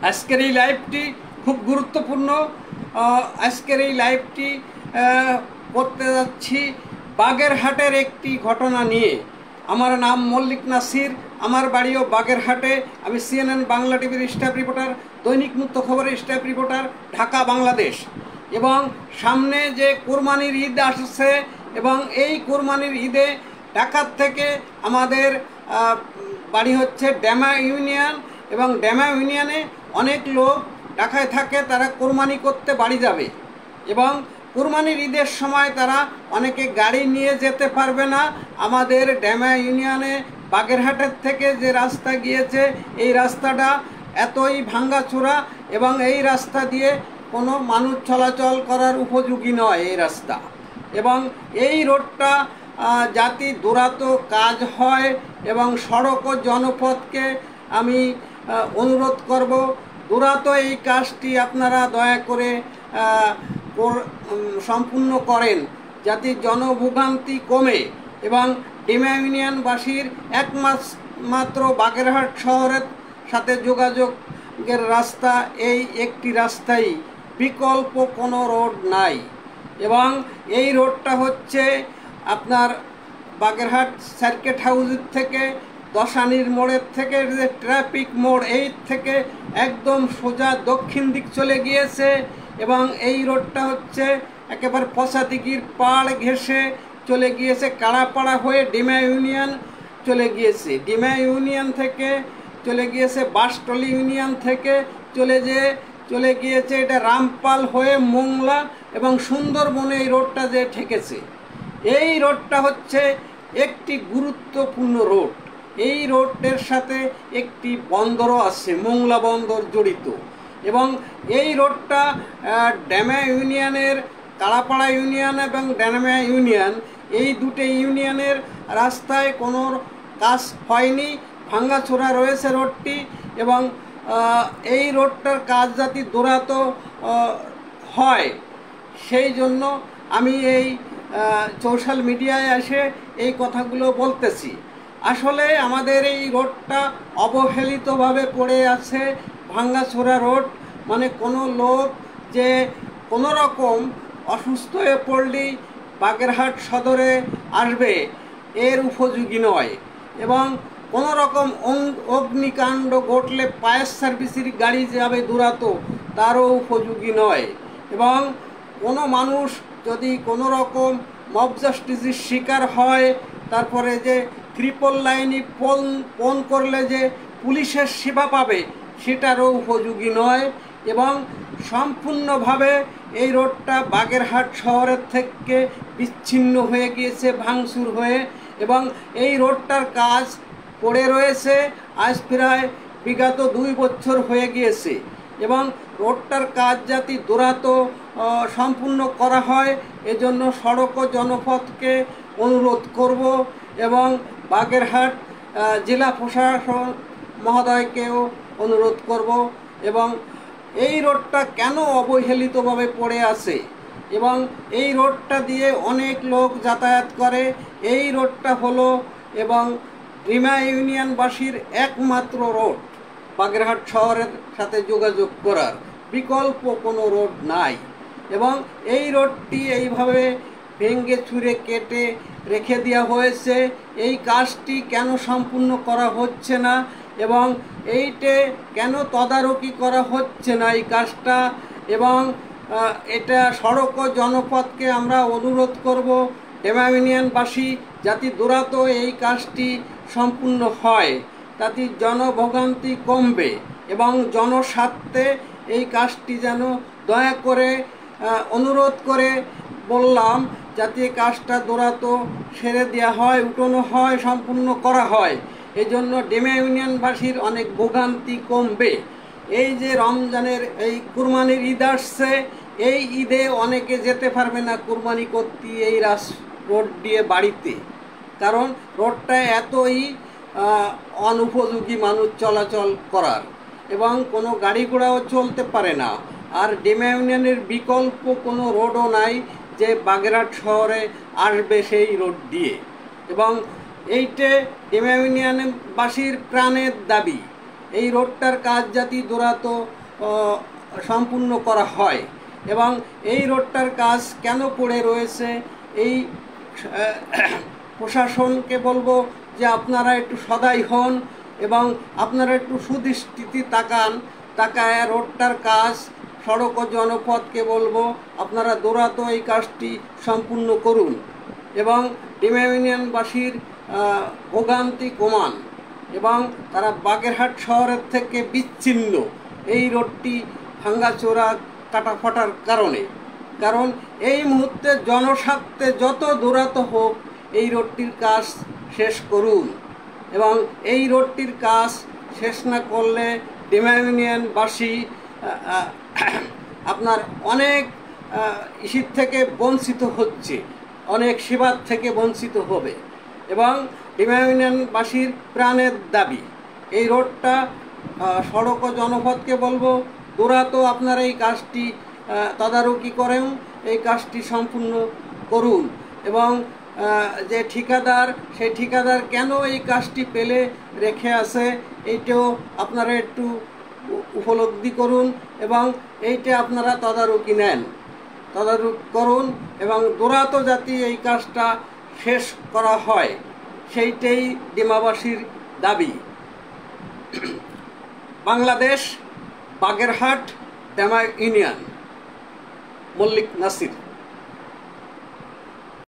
আজকের এই লাইভটি খুব গুরুত্বপূর্ণ। আজকের এই লাইভটি করতে যাচ্ছি বাগেরহাটের একটি ঘটনা নিয়ে। আমার নাম মল্লিক নাসির, আমার বাড়িও বাগেরহাটে। আমি CNN বাংলা টিভির স্টাফ রিপোর্টার, দৈনিক মুক্ত খবরের স্টাফ রিপোর্টার, ঢাকা, বাংলাদেশ। এবং সামনে যে কোরবানির ঈদ আসছে, এবং এই কোরবানির ঈদে ঢাকার থেকে আমাদের বাড়ি হচ্ছে ড্যামা ইউনিয়ন, এবং ড্যামা ইউনিয়নে অনেক লোক ঢাকায় থাকে, তারা কোরবানি করতে বাড়ি যাবে। এবং কোরবানির ঈদের সময় তারা অনেকে গাড়ি নিয়ে যেতে পারবে না। আমাদের ড্যামা ইউনিয়নে বাগেরহাটের থেকে যে রাস্তা গিয়েছে, এই রাস্তাটা এতই ভাঙ্গাচোরা, এবং এই রাস্তা দিয়ে কোনো মানুষ চলাচল করার উপযোগী নয় এই রাস্তা। এবং এই রোডটা যাতে দূরাত কাজ হয়, এবং সড়ক ও জনপথকে আমি অনুরোধ করব, দূরাত এই কাজটি আপনারা দয়া করে সম্পূর্ণ করেন, যাতে জনভোগান্তি কমে। এবং ড্যামা ইউনিয়নবাসীর একমাত্র বাগেরহাট শহরের সাথে যোগাযোগের রাস্তা এই একটি রাস্তাই, বিকল্প কোনো রোড নাই। এবং এই রোডটা হচ্ছে আপনার বাগেরহাট সার্কিট হাউসের থেকে, দশানির মোড়ের থেকে, যে ট্রাফিক মোড়, এই থেকে একদম সোজা দক্ষিণ দিক চলে গিয়েছে। এবং এই রোডটা হচ্ছে একেবারে পশাদিঘির পাড় ঘেঁষে চলে গিয়েছে, কাড়াপাড়া হয়ে ড্যামা ইউনিয়ন চলে গিয়েছে। ড্যামা ইউনিয়ন থেকে চলে গিয়েছে বাসটলি ইউনিয়ন থেকে চলে গিয়েছে এটা রামপাল হয়ে মোংলা এবং সুন্দরবনে এই রোডটা যে ঠেকেছে। এই রোডটা হচ্ছে একটি গুরুত্বপূর্ণ রোড। এই রোডের সাথে একটি বন্দরও আছে, মোংলা বন্দর জড়িত। এবং এই রোডটা ড্যামা ইউনিয়নের, কাড়াপাড়া ইউনিয়ন এবং ড্যামা ইউনিয়ন, এই দুটো ইউনিয়নের রাস্তায় কোনো কাজ হয়নি, ভাঙ্গাচোরা রয়েছে রোডটি। এবং এই রোডটার কাজ যাতে দূরাত হয়, সেই জন্য আমি এই সোশ্যাল মিডিয়ায় এসে এই কথাগুলো বলতেছি। আসলে আমাদের এই রোডটা অবহেলিতভাবে পড়ে আছে, ভাঙ্গাচোরা রোড। মানে কোনো লোক যে কোনো রকম অসুস্থ হয়ে পড়লেই বাগেরহাট সদরে আসবে, এর উপযোগী নয়। এবং কোনো রকম অগ্নিকাণ্ড ঘটলে ফায়ার সার্ভিসের গাড়ি যাবে দূরাত, তারও উপযোগী নয়। এবং কোনো মানুষ যদি কোনো রকম মব জাস্টিসের শিকার হয়, তারপরে যে ট্রিপল লাইনে ফোন করলে যে পুলিশের সেবা পাবে, সেটারও উপযোগী নয়। এবং সম্পূর্ণভাবে এই রোডটা বাগেরহাট শহরের থেকে বিচ্ছিন্ন হয়ে গিয়েছে, ভাঙচুর হয়ে। এবং এই রোডটার কাজ পড়ে রয়েছে আজ প্রায় বিগত 2 বছর হয়ে গিয়েছে। এবং রোডটার কাজ যাতে দূরাত সম্পূর্ণ করা হয়, এজন্য সড়ক ও জনপথকে অনুরোধ করব, এবং বাগেরহাট জেলা প্রশাসন মহোদয়কেও অনুরোধ করব। এবং এই রোডটা কেন অবহেলিতভাবে পড়ে আছে, এবং এই রোডটা দিয়ে অনেক লোক যাতায়াত করে, এই রোডটা হলো এবং ড্যামা ইউনিয়নবাসীর একমাত্র রোড, বাগেরহাট শহরের সাথে যোগাযোগ করার বিকল্প কোনো রোড নাই। এবং এই রোডটি এইভাবে ভেঙে চুরে কেটে রেখে দেওয়া হয়েছে। এই কাজটি কেন সম্পূর্ণ করা হচ্ছে না, এবং এইটে কেন তদারকি করা হচ্ছে না এই কাজটা। এবং এটা সড়ক ও জনপথকে আমরা অনুরোধ করব, ড্যামা ইউনিয়নবাসী যাতে দূরাত এই কাজটি সম্পূর্ণ হয়, তাতে জনভোগান্তি কমবে। এবং জনস্বার্থে এই কাজটি যেন দয়া করে অনুরোধ করে বললাম, যাতে কাজটা দূরাত সেরে দেওয়া হয়, উঠানো হয়, সম্পূর্ণ করা হয়। এই জন্য ড্যামা ইউনিয়নবাসীর অনেক ভোগান্তি কমবে। এই যে রমজানের এই কুরবানির ঈদ আসছে, এই ঈদে অনেকে যেতে পারবে না কুরবানি করতে এই রোড দিয়ে বাড়িতে, কারণ রোডটা এতই অনুপযোগী মানুষ চলাচল করার, এবং কোনো গাড়ি ঘোড়াও চলতে পারে না। আর ড্যামা ইউনিয়নের বিকল্প কোনো রোডও নাই যে বাগেরহাট শহরে আসবে সেই রোড দিয়ে। এবং এইটে ড্যামা ইউনিয়নবাসীর প্রাণের দাবি। এই রোডটার কাজ যাতে দ্রুত সম্পূর্ণ করা হয়। এবং এই রোডটার কাজ কেন পড়ে রয়েছে, এই প্রশাসনকে বলবো যে আপনারা একটু সদয় হন এবং আপনারা একটু সুদৃষ্টিতে তাকায় রোডটার কাজ, সড়ক ও জনপথকে বলবো আপনারা দ্রুত এই কাজটি সম্পূর্ণ করুন এবং ডিমা ইউনিয়নবাসীর ভোগান্তি কমান। এবং তারা বাগেরহাট শহরের থেকে বিচ্ছিন্ন এই রোডটি ভাঙ্গাচোরা কাটাফাটার কারণ এই মুহূর্তে জনস্বার্থে যত দ্রুত হোক এই রোডটির কাজ শেষ করুন। এবং এই রোডটির কাজ শেষ না করলে ডিমা ইউনিয়নবাসী আপনার অনেক ইস্যুর থেকে বঞ্চিত হচ্ছে, অনেক সেবার থেকে বঞ্চিত হবে। এবং ডিমা ইউনিয়নবাসীর প্রাণের দাবি এই রোডটা, সড়ক ও জনপথকে বলবো দ্রুত আপনারা এই কাজটি তদারকি করেন, এই কাজটি সম্পূর্ণ করুন। এবং যে ঠিকাদার, সেই ঠিকাদার কেন এই কাজটি পেলে রেখে আছে এইটাও আপনারা একটু উপলব্ধি করুন এবং এইটা আপনারা তদারকি করুন এবং দ্রুত যাতে এই কাজটা শেষ করা হয় সেইটাই ডিমাবাসীর দাবি। বাংলাদেশ, বাগেরহাট, ডিমা ইউনিয়ন, মল্লিক নাসির।